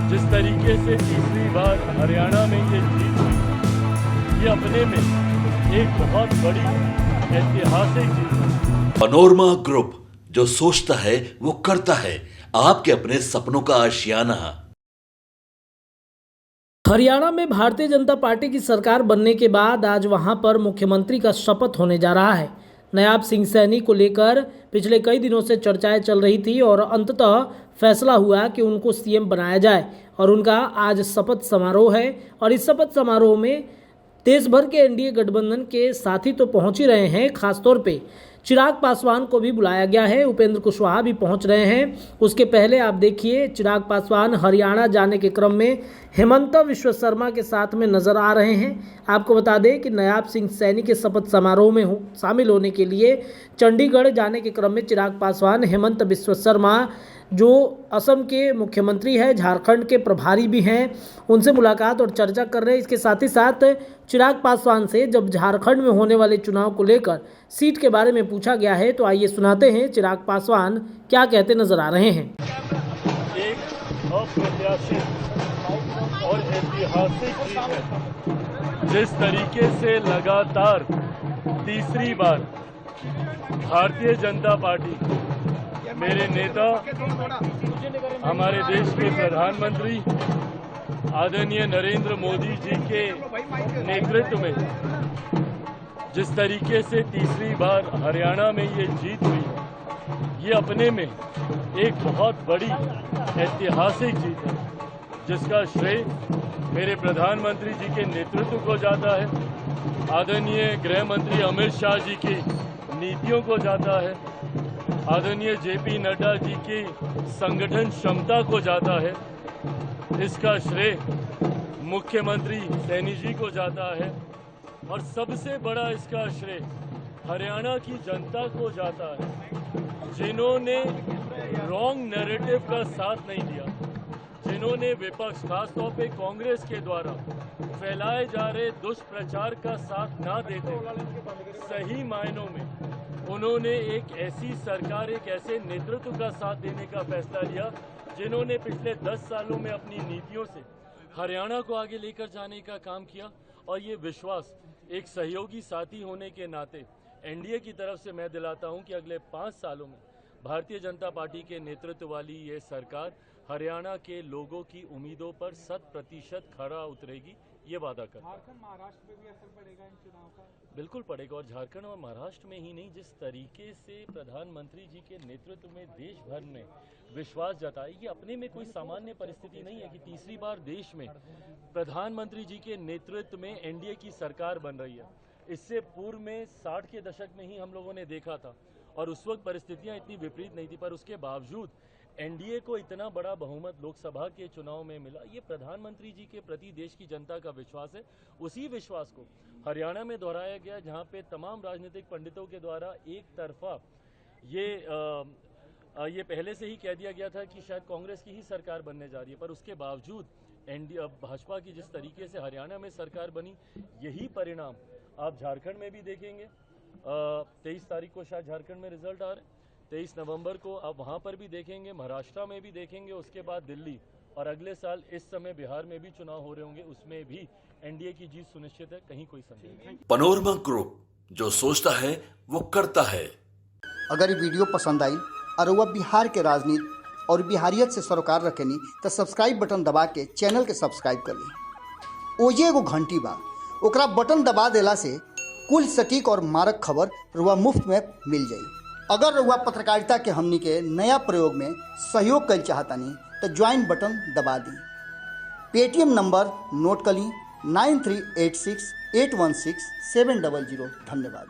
जिस तरीके से तीसरी बार हरियाणा में ये जीत हुई, ये अपने में एक बहुत बड़ी ऐतिहासिक जीत है। पनोरमा ग्रुप, जो सोचता है वो करता है। आपके अपने सपनों का आशियाना। हरियाणा में भारतीय जनता पार्टी की सरकार बनने के बाद आज वहां पर मुख्यमंत्री का शपथ होने जा रहा है। नायब सिंह सैनी को लेकर पिछले कई दिनों से चर्चाएं चल रही थी और अंततः फैसला हुआ कि उनको सीएम बनाया जाए और उनका आज शपथ समारोह है। और इस शपथ समारोह में देश भर के एनडीए गठबंधन के साथी तो पहुंच ही रहे हैं, खासतौर पे चिराग पासवान को भी बुलाया गया है, उपेंद्र कुशवाहा भी पहुंच रहे हैं। उसके पहले आप देखिए, चिराग पासवान हरियाणा जाने के क्रम में हेमंत बिश्व शर्मा के साथ में नजर आ रहे हैं। आपको बता दें कि नायब सिंह सैनी के शपथ समारोह में शामिल होने के लिए चंडीगढ़ जाने के क्रम में चिराग पासवान, हेमंत बिश्व शर्मा जो असम के मुख्यमंत्री हैं, झारखंड के प्रभारी भी हैं, उनसे मुलाकात और चर्चा कर रहे हैं। इसके साथ ही साथ चिराग पासवान से जब झारखंड में होने वाले चुनाव को लेकर सीट के बारे में पूछा गया है, तो आइए सुनाते हैं चिराग पासवान क्या कहते नजर आ रहे हैं। एक अप्रत्याशित और ऐतिहासिक जीत है। जिस तरीके से लगातार तीसरी बार भारतीय जनता पार्टी, मेरे नेता, हमारे देश के प्रधानमंत्री आदरणीय नरेंद्र मोदी जी के नेतृत्व में जिस तरीके से तीसरी बार हरियाणा में ये जीत हुई, ये अपने में एक बहुत बड़ी ऐतिहासिक जीत है, जिसका श्रेय मेरे प्रधानमंत्री जी के नेतृत्व को जाता है, आदरणीय गृह मंत्री अमित शाह जी की नीतियों को जाता है, आदरणीय जेपी नड्डा जी की संगठन क्षमता को जाता है। इसका श्रेय मुख्यमंत्री सैनी जी को जाता है और सबसे बड़ा इसका श्रेय हरियाणा की जनता को जाता है, जिन्होंने रॉन्ग नैरेटिव का साथ नहीं दिया, जिन्होंने विपक्ष, खासतौर पे कांग्रेस के द्वारा फैलाए जा रहे दुष्प्रचार का साथ ना देते, सही मायनों में उन्होंने एक ऐसी सरकार, एक ऐसे नेतृत्व का साथ देने का फैसला लिया, जिन्होंने पिछले 10 सालों में अपनी नीतियों से हरियाणा को आगे लेकर जाने का काम किया। और ये विश्वास एक सहयोगी साथी होने के नाते एनडीए की तरफ से मैं दिलाता हूं कि अगले 5 सालों में भारतीय जनता पार्टी के नेतृत्व वाली ये सरकार हरियाणा के लोगों की उम्मीदों पर 100% खरा उतरेगी, ये वादा करता है। झारखंड, महाराष्ट्र में भी असर पड़ेगा इन चुनाव का? बिल्कुल पड़ेगा, और झारखंड और महाराष्ट्र में ही नहीं, जिस तरीके से प्रधानमंत्री जी के नेतृत्व में देश भर में विश्वास जताए, ये अपने में कोई सामान्य परिस्थिति नहीं है कि तीसरी बार देश में प्रधानमंत्री जी के नेतृत्व में एनडीए की सरकार बन रही है। इससे पूर्व में 60 के दशक में ही हम लोगों ने देखा था और उस वक्त परिस्थितियां इतनी विपरीत नहीं थी, पर उसके बावजूद एनडीए को इतना बड़ा बहुमत लोकसभा के चुनाव में मिला। ये प्रधानमंत्री जी के प्रति देश की जनता का विश्वास है। उसी विश्वास को हरियाणा में दोहराया गया, जहां पे तमाम राजनीतिक पंडितों के द्वारा एक तरफा ये पहले से ही कह दिया गया था कि शायद कांग्रेस की ही सरकार बनने जा रही है, पर उसके बावजूद एनडीए, भाजपा की जिस तरीके से हरियाणा में सरकार बनी, यही परिणाम आप झारखंड में भी देखेंगे। 23 तारीख को शायद झारखंड में रिजल्ट आ रहे हैं, 23 नवंबर को आप वहां पर भी देखेंगे, महाराष्ट्र में भी देखेंगे, उसके बाद दिल्ली, और अगले साल इस समय बिहार में भी चुनाव हो रहे होंगे, उसमें भी एनडीए की जीत सुनिश्चित है, कहीं कोई संदेह नहीं। पनोरमा ग्रुप, जो सोचता है वो करता है। अगर ये वीडियो पसंद आई और वह बिहार के राजनीति और बिहारियत से सरोकार रखेनी तो सब्सक्राइब बटन दबा के चैनल के सब्सक्राइब कर ली। ओजे एगो घंटी बा, ओकरा बटन दबा देला से कुल सटीक और मारक खबर रुआ मुफ्त में मिल जाई। अगर रुआ पत्रकारिता के हमनी के नया प्रयोग में सहयोग कर चाहतानी तो ज्वाइन बटन दबा दी। पेटीएम नंबर नोट कर ली 9386816700। धन्यवाद।